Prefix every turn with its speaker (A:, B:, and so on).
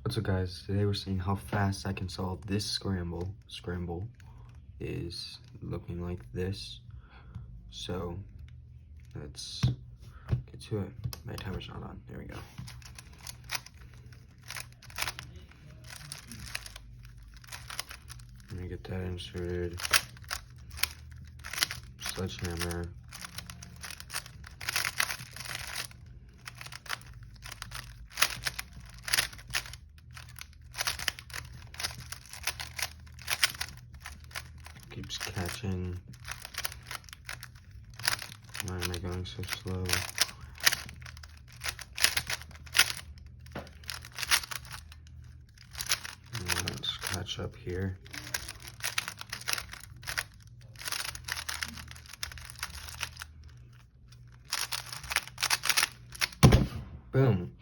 A: What's up, guys? Today we're seeing how fast I can solve this scramble. Scramble is looking like this. So let's get to it. My timer's not on. There we go. Let me get that inserted. Sledgehammer. Keeps catching. Why am I going so slow? Let's catch up here. Boom.